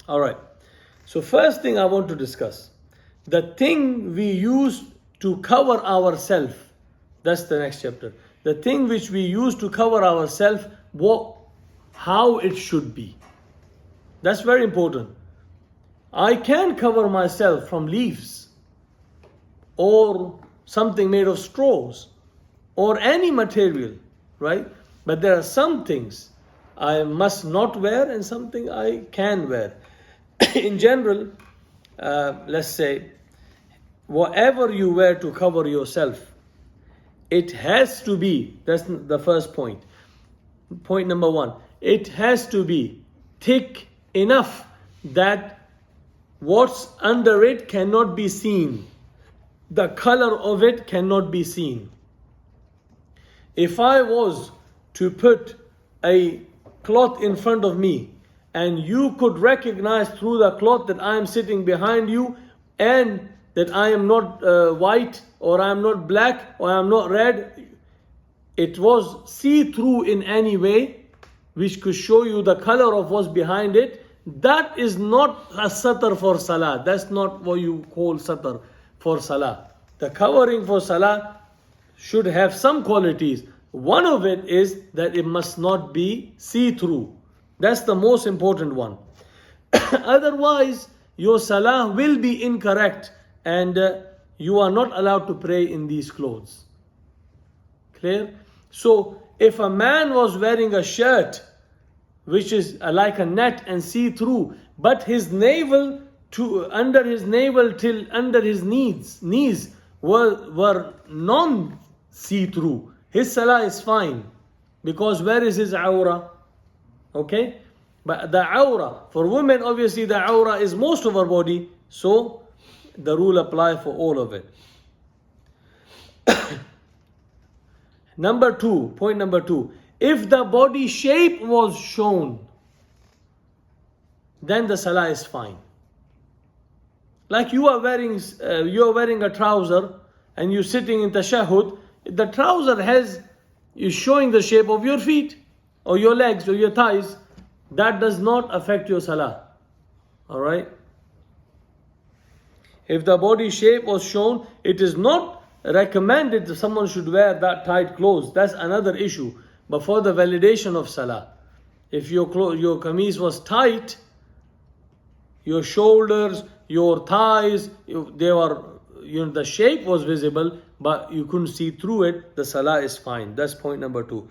All right. So first thing I want to discuss, the thing we use to cover ourselves. That's the next chapter. The thing which we use to cover ourselves, how it should be. That's very important. I can cover myself from leaves or something made of straws or any material, right? But there are some things I must not wear and something I can wear. In general, let's say, whatever you wear to cover yourself, it has to be, that's the first point. Point number one, it has to be thick enough that what's under it cannot be seen. The color of it cannot be seen. If I was to put a cloth in front of me and you could recognize through the cloth that I am sitting behind you and that I am not white or I am not black or I am not red, it was see-through in any way which could show you the color of what's behind it, that is not a satar for salah. That's not what you call satar for salah. The covering for salah should have some qualities. One of it is that it must not be see-through. That's the most important one. Otherwise, your salah will be incorrect and you are not allowed to pray in these clothes. Clear? So, if a man was wearing a shirt which is like a net and see-through, but his navel under his navel till under his knees were non-see-through, his salah is fine. Because where is his awrah? Okay? But the awrah, for women obviously the awrah is most of our body, so the rule apply for all of it. Point number two, if the body shape was shown, then the salah is fine. Like you are wearing a trouser and you're sitting in tashahhud, the trouser is showing the shape of your feet or your legs or your thighs. That does not affect your salah. Alright? If the body shape was shown, it is not recommended that someone should wear that tight clothes. That's another issue. But for the validation of salah, if your kameez was tight, your shoulders, your thighs, the shape was visible, but you couldn't see through it, the salah is fine. That's point number two.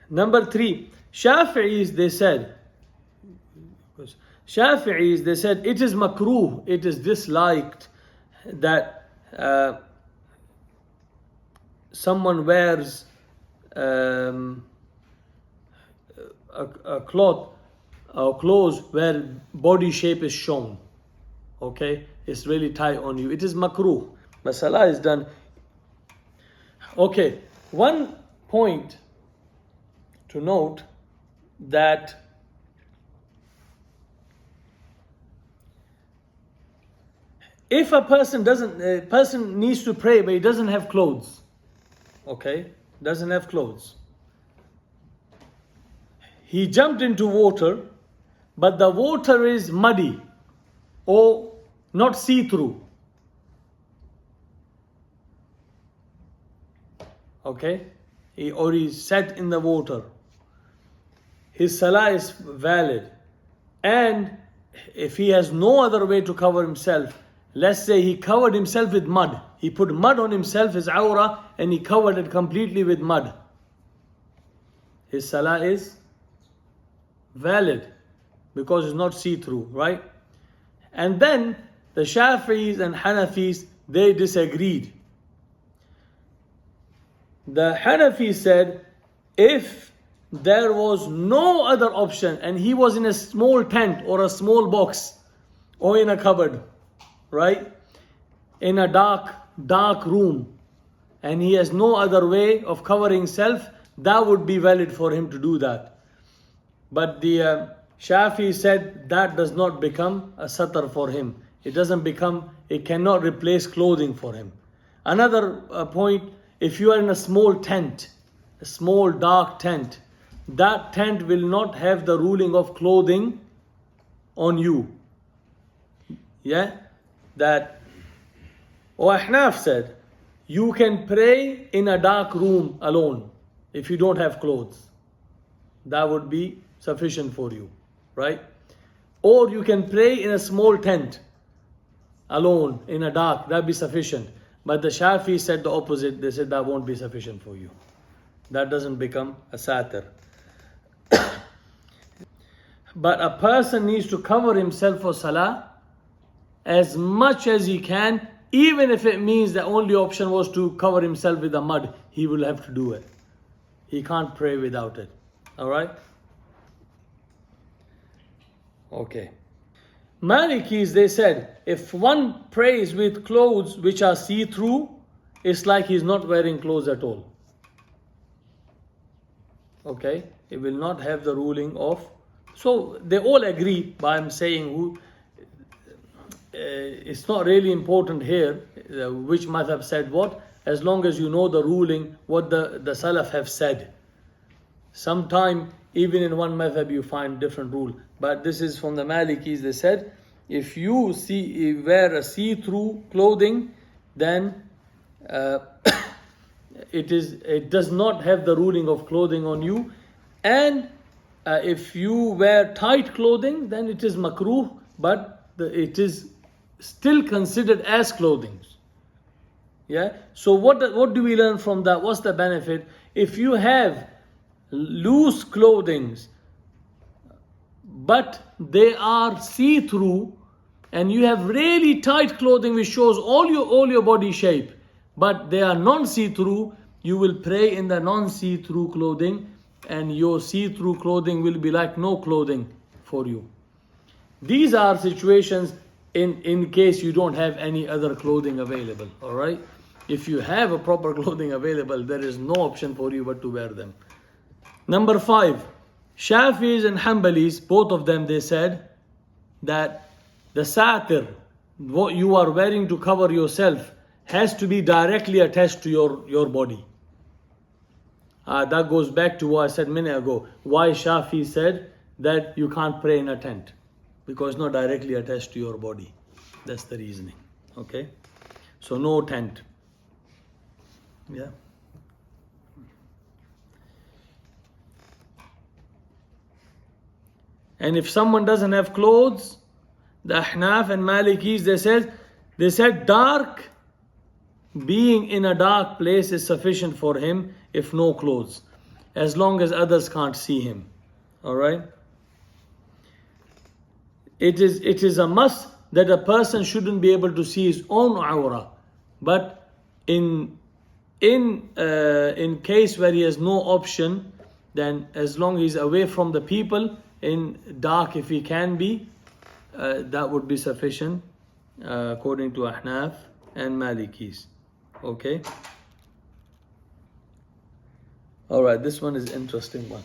Number three, Shafi'is, they said it is makruh, it is disliked that someone wears a cloth or clothes where body shape is shown. Okay, it's really tight on you. It is makruh. But salah is done. Okay, one point to note that if a person needs to pray but he doesn't have clothes, okay, doesn't have clothes. He jumped into water, but the water is muddy or not see-through. Okay, he sat in the water. His salah is valid. And if he has no other way to cover himself, let's say he covered himself with mud. He put mud on himself, his awrah, and he covered it completely with mud. His salah is valid because it's not see-through, right? And then the Shafi'is and Hanafis, they disagreed. The Hanafi said, if there was no other option and he was in a small tent or a small box or in a cupboard, right, in a dark room, and he has no other way of covering himself, that would be valid for him to do that. But the Shafi said that does not become a satar for him. It cannot replace clothing for him. Another point, if you are in a small tent, a small dark tent, that tent will not have the ruling of clothing on you. Yeah? That, Ahnaf said, you can pray in a dark room alone if you don't have clothes. That would be sufficient for you, right? Or you can pray in a small tent alone in a dark, that'd be sufficient. But the Shafi said the opposite. They said that won't be sufficient for you. That doesn't become a satir. But a person needs to cover himself for salah as much as he can, even if it means the only option was to cover himself with the mud. He will have to do it. He can't pray without it. Alright? Okay. Malikis, they said, if one prays with clothes which are see-through, it's like he's not wearing clothes at all. Okay? It will not have the ruling of... So they all agree, but I'm saying it's not really important here which madhab said what, as long as you know the ruling, what the Salaf have said. Sometime, even in one madhab, you find different rule. But this is from the Malikis. They said, if you wear a see-through clothing, then it does not have the ruling of clothing on you. And if you wear tight clothing, then it is makruh, but it is still considered as clothing. Yeah. So what do we learn from that? What's the benefit? If you have loose clothing, but they are see-through, and you have really tight clothing which shows all your body shape, but they are non-see-through, you will pray in the non-see-through clothing, and your see-through clothing will be like no clothing for you. These are situations in case you don't have any other clothing available. Alright? If you have a proper clothing available, there is no option for you but to wear them. Number 5, Shafis and Hanbalis, both of them, they said that the satir, what you are wearing to cover yourself, has to be directly attached to your body. That goes back to what I said a minute ago. Why Shafi said that you can't pray in a tent. Because it's not directly attached to your body. That's the reasoning. Okay? So no tent. Yeah. And if someone doesn't have clothes, the Ahnaf and Malikis, they said dark, being in a dark place is sufficient for him if no clothes, as long as others can't see him. Alright? It is a must that a person shouldn't be able to see his own awrah. But in case where he has no option, then as long as he's away from the people, in dark if he can be, that would be sufficient according to Ahnaf and Malikis. Okay? Alright, this one is interesting one.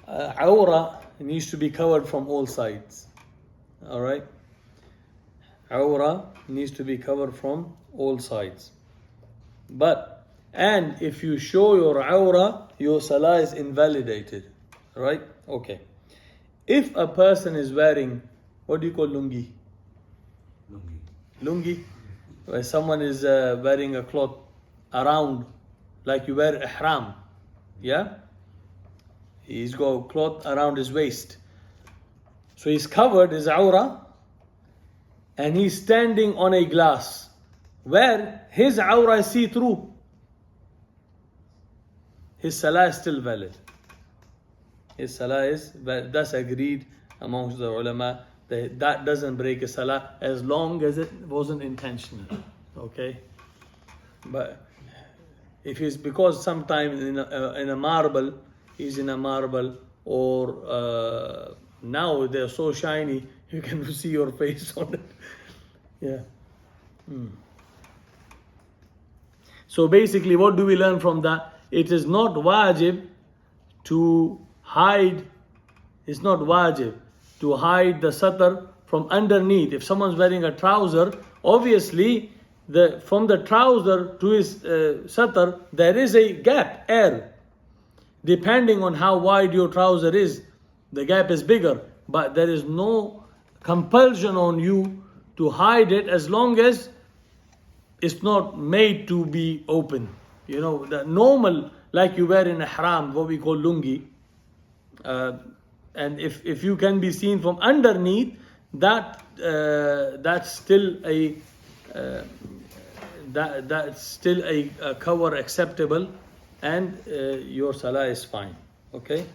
Awrah needs to be covered from all sides. Alright? Awrah needs to be covered from all sides. And if you show your awrah, your salah is invalidated. Right? Okay. If a person is wearing, what do you call lungi? Lungi? Where someone is wearing a cloth around, like you wear ihram. Yeah? He's got a cloth around his waist. So he's covered his awrah, and he's standing on a glass where his awrah is see-through. His salah is still valid. His salah is, that's agreed amongst the ulama, that doesn't break a salah as long as it wasn't intentional. Okay? But if it's because sometimes in a marble, he's in a marble, or now they're so shiny, you can see your face on it. Yeah. So basically, what do we learn from that? It is not wajib to hide, it's not wajib to hide the satar from underneath. If someone's wearing a trouser, obviously from the trouser to his satar, there is a gap, air. Depending on how wide your trouser is, the gap is bigger. but there is no compulsion on you to hide it as long as it's not made to be open. You know, the normal, like you wear in ihram, what we call lungi, and if you can be seen from underneath, that's still a cover acceptable, and your salah is fine. Okay.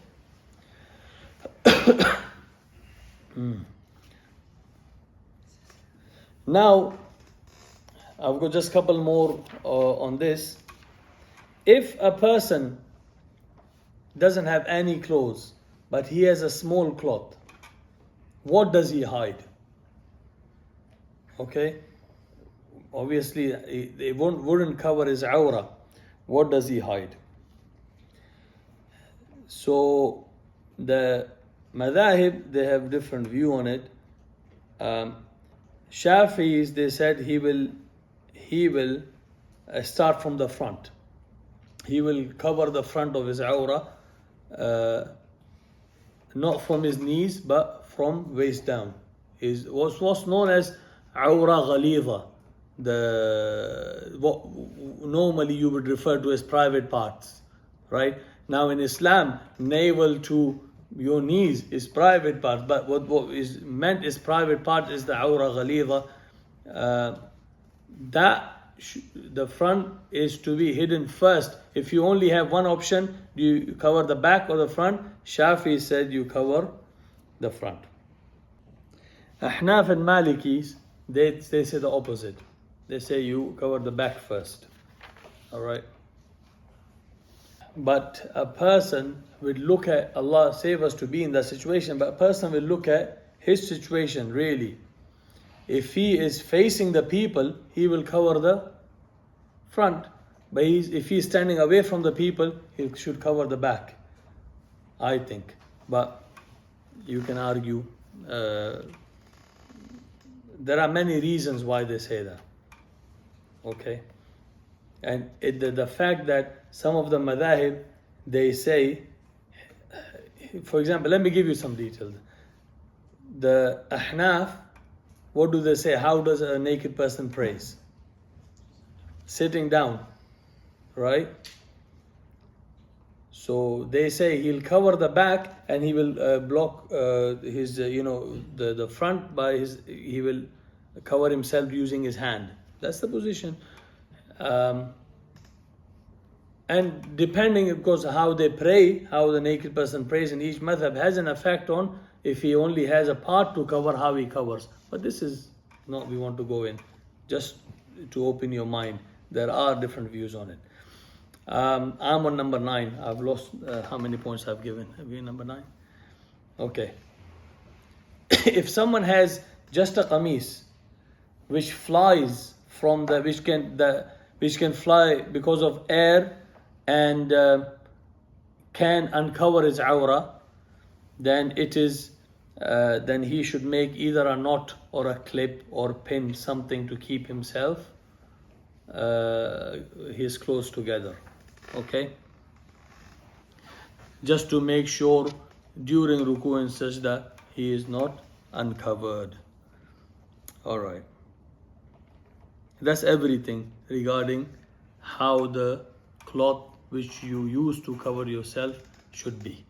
Now, I've got just a couple more on this. If a person doesn't have any clothes, but he has a small cloth, what does he hide? Okay, obviously it wouldn't cover his awra. What does he hide? So the madhahib, they have different view on it. Shafi'is, they said he will start from the front. He will cover the front of his awra, not from his knees but from waist down. Is what's known as awra ghalidha, what normally you would refer to as private parts, right? Now in Islam, navel to your knees is private part, but what is meant is private part is the awra ghalidha. The front is to be hidden first. If you only have one option, do you cover the back or the front? Shafi said you cover the front. Ahnaf and Malikis, they say the opposite. They say you cover the back first. Alright. But a person will look at, Allah save us to be in that situation, but a person will look at his situation really. If he is facing the people, he will cover the front. But if he is standing away from the people, he should cover the back, I think. But you can argue. There are many reasons why they say that. Okay? And the fact that some of the madhahib, they say, for example, let me give you some details. The Ahnaf, what do they say? How does a naked person praise? Sitting down, right? So they say he'll cover the back and he will block his, the front by he will cover himself using his hand. That's the position. And depending, of course, how they pray, how the naked person prays in each madhab has an effect on if he only has a part to cover, how he covers. But this is not, we want to go in, just to open your mind. There are different views on it. I'm on number 9. I've lost how many points I've given. Have you number 9? Okay. If someone has just a qamis which flies from which can fly because of air and can uncover his awra, then then he should make either a knot or a clip or pin, something to keep himself his clothes together. Okay, just to make sure during ruku and sajda he is not uncovered. All right, that's everything regarding how the cloth which you use to cover yourself should be.